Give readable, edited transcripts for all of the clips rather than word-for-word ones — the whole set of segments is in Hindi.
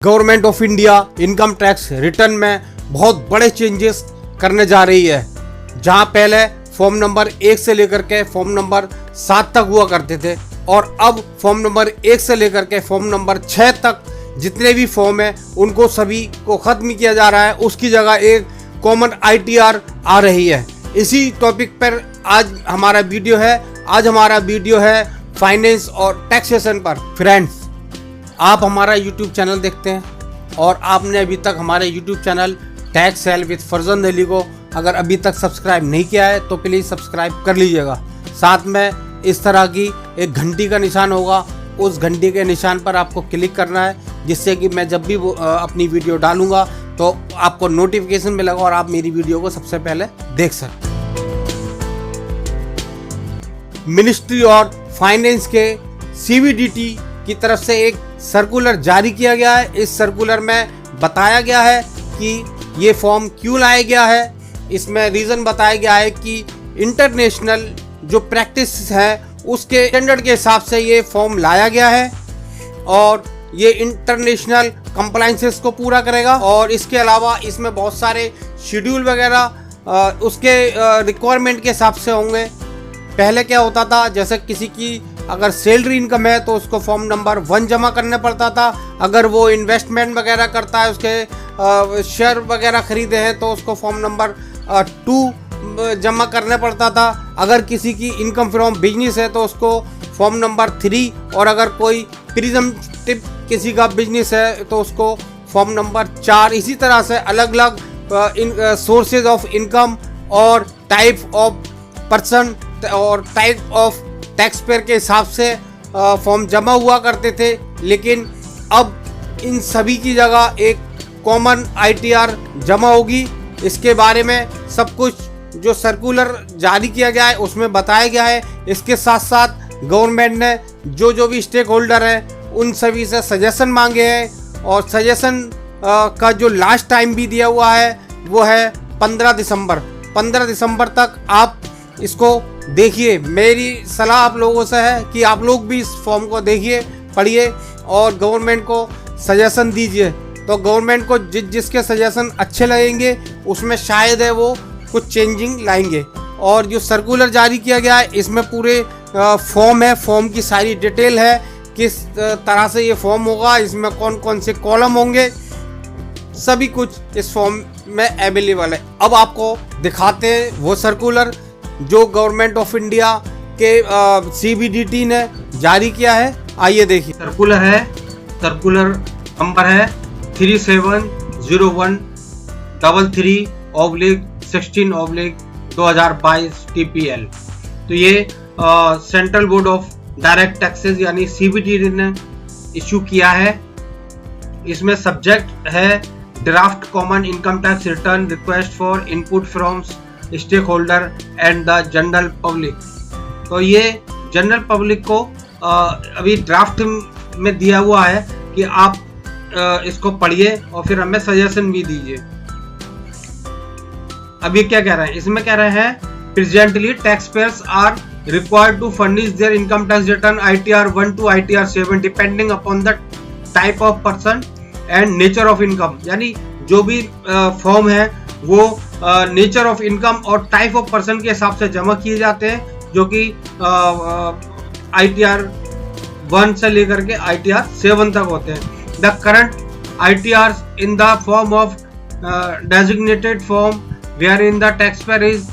Government of India income tax return में बहुत बड़े चेंजेस करने जा रही है। जहां पहले फॉर्म नंबर 1 से लेकर के फॉर्म नंबर 7 तक हुआ करते थे और अब फॉर्म नंबर 1 से लेकर के फॉर्म नंबर 6 तक जितने भी फॉर्म है उनको सभी को ख़त्म किया जा रहा है। उसकी जगह एक कॉमन ITR आ रही है। इसी टॉपिक पर आज हमारा वीडियो है। आज हमारा वीडियो है फाइनेंस और टैक्सेशन पर। फ्रेंड्स, आप हमारा YouTube चैनल देखते हैं और आपने अभी तक हमारे YouTube channel tax help with Farzan Ali को अगर अभी तक सब्सक्राइब नहीं किया है तो प्लीज़ सब्सक्राइब कर लीजिएगा। साथ में इस तरह की एक घंटी का निशान होगा, उस घंटी के निशान पर आपको क्लिक करना है, जिससे कि मैं जब भी अपनी वीडियो डालूंगा तो आपको नोटिफिकेशन मिलेगा और आप मेरी वीडियो को सबसे पहले देख सकते। मिनिस्ट्री और फाइनेंस के CBDT की तरफ से एक सर्कुलर जारी किया गया है। इस सर्कुलर में बताया गया है कि ये फॉर्म क्यों लाया गया है। इसमें रीज़न बताया गया है कि इंटरनेशनल जो प्रैक्टिस है उसके स्टैंडर्ड के हिसाब से ये फॉर्म लाया गया है और ये इंटरनेशनल कंप्लायंसेस को पूरा करेगा। और इसके अलावा इसमें बहुत सारे शेड्यूल वगैरह उसके रिक्वायरमेंट के हिसाब से होंगे। पहले क्या होता था, जैसे किसी की अगर सैलरी इनकम है तो उसको फॉर्म नंबर 1 जमा करना पड़ता था। अगर वो इन्वेस्टमेंट वगैरह करता है, उसके शेयर वगैरह खरीदे हैं तो उसको फॉर्म नंबर 2 जमा करना पड़ता था। अगर किसी की इनकम फ्रॉम बिजनेस है तो उसको फॉर्म नंबर 3, और अगर कोई प्रिजम्पटिव किसी का बिजनेस है तो उसको फॉर्म नंबर 4। इसी तरह से अलग अलग सोर्सेज ऑफ इनकम और टाइप ऑफ पर्सन और टाइप ऑफ टैक्स पेयर के हिसाब से फॉर्म जमा हुआ करते थे। लेकिन अब इन सभी की जगह एक कॉमन ITR जमा होगी। इसके बारे में सब कुछ जो सर्कुलर जारी किया गया है उसमें बताया गया है। इसके साथ साथ गवर्नमेंट ने जो भी स्टेक होल्डर हैं उन सभी से सजेशन मांगे हैं और सजेशन का जो लास्ट टाइम भी दिया हुआ है वो है 15 दिसंबर। 15 दिसंबर तक आप इसको देखिए। मेरी सलाह आप लोगों से है कि आप लोग भी इस फॉर्म को देखिए, पढ़िए और गवर्नमेंट को सजेशन दीजिए। तो गवर्नमेंट को जिसके सजेशन अच्छे लगेंगे उसमें शायद है वो कुछ चेंजिंग लाएंगे। और जो सर्कुलर जारी किया गया है इसमें पूरे फॉर्म है, फॉर्म की सारी डिटेल है, किस तरह से ये फॉर्म होगा, इसमें कौन कौन से कॉलम होंगे, सभी कुछ इस फॉर्म में अवेलेबल है। अब आपको दिखाते हैं वो सर्कुलर जो गवर्नमेंट ऑफ इंडिया के CBDT ने जारी किया है। आइए देखिए। सर्कुलर है, सर्कुलर नंबर है 3701/16/2022 TPL। तो ये central board of direct taxes यानी CBDT ने इशू किया है। इसमें सब्जेक्ट है draft common income tax return request for input from stakeholder and the general public. तो ये जनरल पब्लिक को अभी ड्राफ्ट में दिया हुआ है कि आप इसको पढ़िए और फिर हमें सजेशन भी दीजिए। अभी क्या कह रहे हैं, इसमें कह रहे हैं presently tax payers are required to furnish their income tax return ITR 1 to ITR 7 depending upon the type of person and nature of income. यानी जो भी फॉर्म है वो नेचर ऑफ इनकम और टाइप ऑफ पर्सन के हिसाब से जमा किए जाते हैं, जो कि ITR 1 से लेकर के ITR 7 तक होते हैं। The current ITRs in the form of designated form wherein the taxpayer is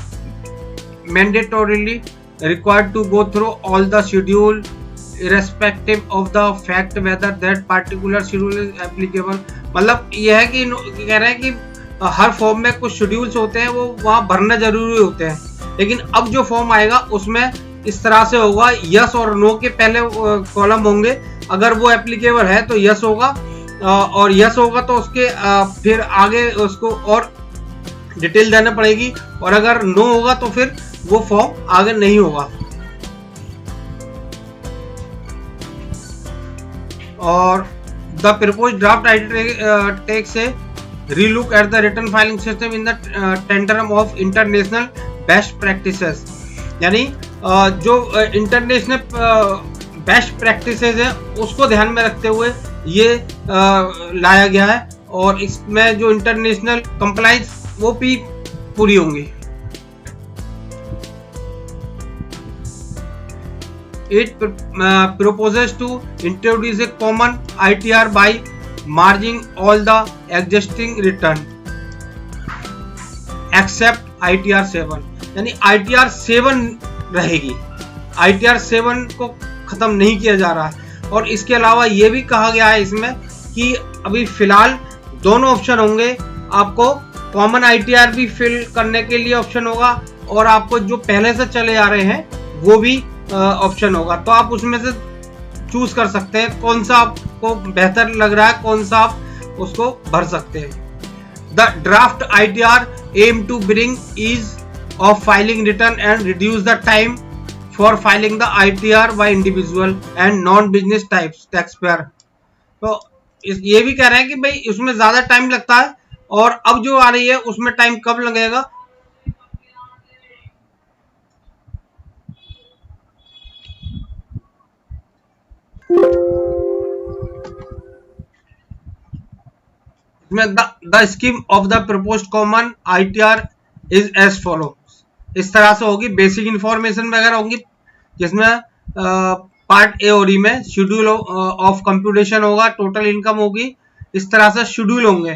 mandatorily required to go through all the schedule irrespective of the fact whether that particular schedule is applicable। मतलब यह है कि कह रहे हैं कि हर फॉर्म में कुछ शेड्यूल्स होते हैं वो वहाँ भरना जरूरी होते हैं। लेकिन अब जो फॉर्म आएगा उसमें इस तरह से होगा, यस और नो के पहले कॉलम होंगे। अगर वो एप्लीकेबल है तो यस होगा और यस होगा तो उसके फिर आगे उसको और डिटेल देना पड़ेगी, और अगर नो होगा तो फिर वो फॉर्म आगे नहीं होगा। और the proposed draft ITR text है relook at the return filing system in the tandem of international best practices। यानी जो इंटरनेशनल बेस्ट प्रैक्टिसेस है उसको ध्यान में रखते हुए ये लाया गया है और इसमें जो इंटरनेशनल कंप्लायंस वो भी पूरी होंगी। It proposes to introduce a common ITR by merging all the existing return except ITR 7, यानी ITR 7 रहेगी, ITR 7 को खत्म नहीं किया जा रहा है। और इसके अलावा ये भी कहा गया है इसमें कि अभी फिलहाल दोनों ऑप्शन होंगे, आपको कॉमन ITR भी फिल करने के लिए ऑप्शन होगा और आपको जो पहले से चले आ रहे हैं वो भी ऑप्शन होगा। तो आप उसमें से चूज कर सकते हैं कौन सा आपको बेहतर लग रहा है, कौन सा आप उसको भर सकते हैं। The draft ITR aim to bring ease of filing return and reduce the time for filing the ITR by individual and non business types tax payer. तो ये भी कह रहे हैं कि भाई उसमें ज्यादा टाइम लगता है और अब जो आ रही है उसमें टाइम कब लगेगा। The scheme of the proposed common ITR is as follow. इस तरह से होगी, बेसिक इंफॉर्मेशन वगैरह होंगी जिसमें पार्ट ए और ई में शेड्यूल ऑफ कंप्यूटेशन होगा, टोटल इनकम होगी, इस तरह से शेड्यूल होंगे।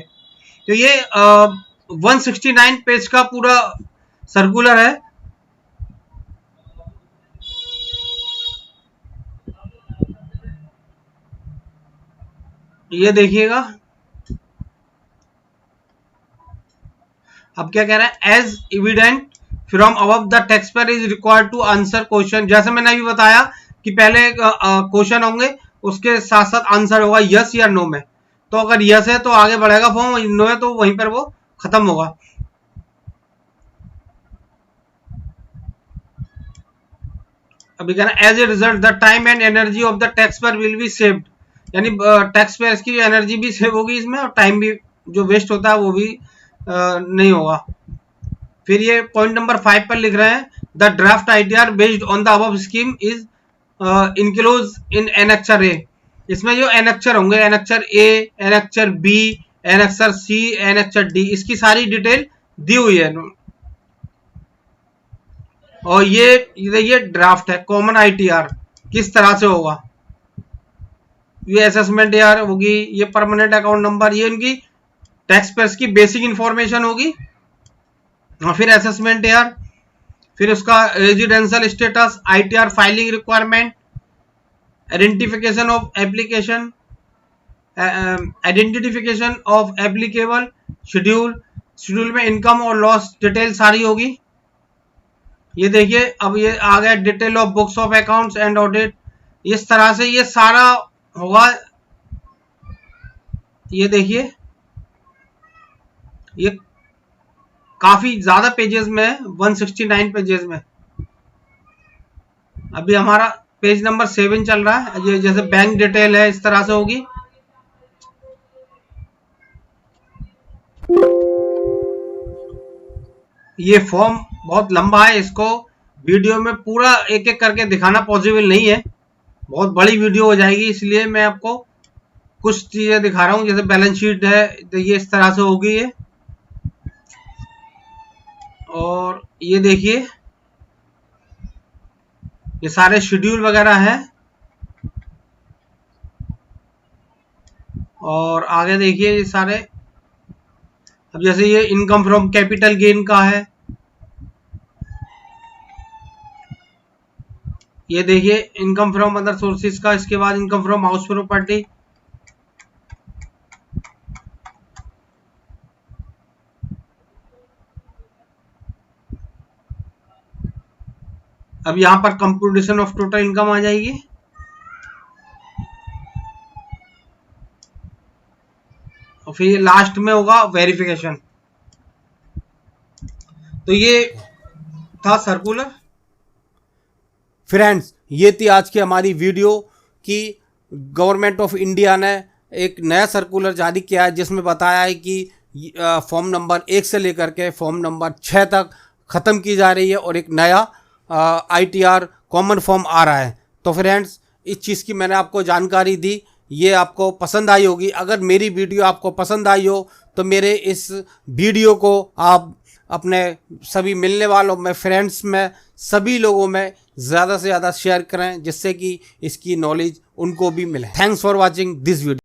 तो ये 169 पेज का पूरा सर्कुलर है। ये देखिएगा, अब क्या कह रहा है, as evident from above the tax payer is required to answer question. जैसे मैंने अभी बताया कि पहले क्वेश्चन होंगे, उसके साथ साथ आंसर होगा यस या नो में। तो अगर यस है तो आगे बढ़ेगा फॉर्म, नो है तो वहीं पर वो खत्म होगा। अभी कह रहा है as a result the time and energy of the tax payer will be saved, यानी टैक्स पेयर की एनर्जी भी सेव होगी इसमें और टाइम भी जो वेस्ट होता है वो भी नहीं होगा। फिर ये पॉइंट नंबर 5 पर लिख रहे हैं, the draft ITR based on the above scheme is enclose in annexure A. इसमें जो एनेक्चर होंगे, annexure A, annexure B, annexure C, annexure D, इसकी सारी डिटेल दी हुई है। और ये ड्राफ्ट है कॉमन ITR किस तरह से होगा। ये असेसमेंट AR होगी, ये परमानेंट अकाउंट नंबर, ये इनकी टैक्स पेयर्स की बेसिक इंफॉर्मेशन होगी। और फिर असेसमेंट AR, फिर उसका residential status, ITR filing requirement, identification of application, identification of applicable schedule, schedule में इनकम और लॉस डिटेल सारी होगी। ये देखिए, अब ये आ गया detail of books of accounts and audit, इस तरह से ये सारा होगा। ये देखिए, ये काफी ज्यादा पेजेस में है, 169 पेजेस में। अभी हमारा पेज नंबर 7 चल रहा है। ये जैसे बैंक डिटेल है, इस तरह से होगी। ये फॉर्म बहुत लंबा है, इसको वीडियो में पूरा एक एक करके दिखाना पॉसिबल नहीं है, बहुत बड़ी वीडियो हो जाएगी, इसलिए मैं आपको कुछ चीजें दिखा रहा हूं। जैसे बैलेंस शीट है, तो ये इस तरह से होगी ये। और ये देखिए, ये सारे शेड्यूल वगैरह हैं। और आगे देखिए ये सारे, अब जैसे ये इनकम फ्रॉम कैपिटल गेन का है, ये देखिए इनकम फ्रॉम अदर सोर्सेज का, इसके बाद इनकम फ्रॉम हाउस प्रॉपर्टी, अब यहां पर कंप्यूटेशन ऑफ टोटल इनकम आ जाएगी। और फिर लास्ट में होगा वेरिफिकेशन। तो ये था सर्कुलर। फ्रेंड्स, ये थी आज की हमारी वीडियो कि गवर्नमेंट ऑफ इंडिया ने एक नया सर्कुलर जारी किया है जिसमें बताया है कि फॉर्म नंबर 1 से लेकर के फॉर्म नंबर 6 तक ख़त्म की जा रही है और एक नया ITR कॉमन फॉर्म आ रहा है। तो फ्रेंड्स, इस चीज़ की मैंने आपको जानकारी दी। ये आपको पसंद आई होगी। अगर मेरी वीडियो आपको पसंद आई हो तो मेरे इस वीडियो को आप अपने सभी मिलने वालों में, फ्रेंड्स में, सभी लोगों में ज़्यादा से ज़्यादा शेयर करें, जिससे कि इसकी नॉलेज उनको भी मिले। Thanks for watching this video.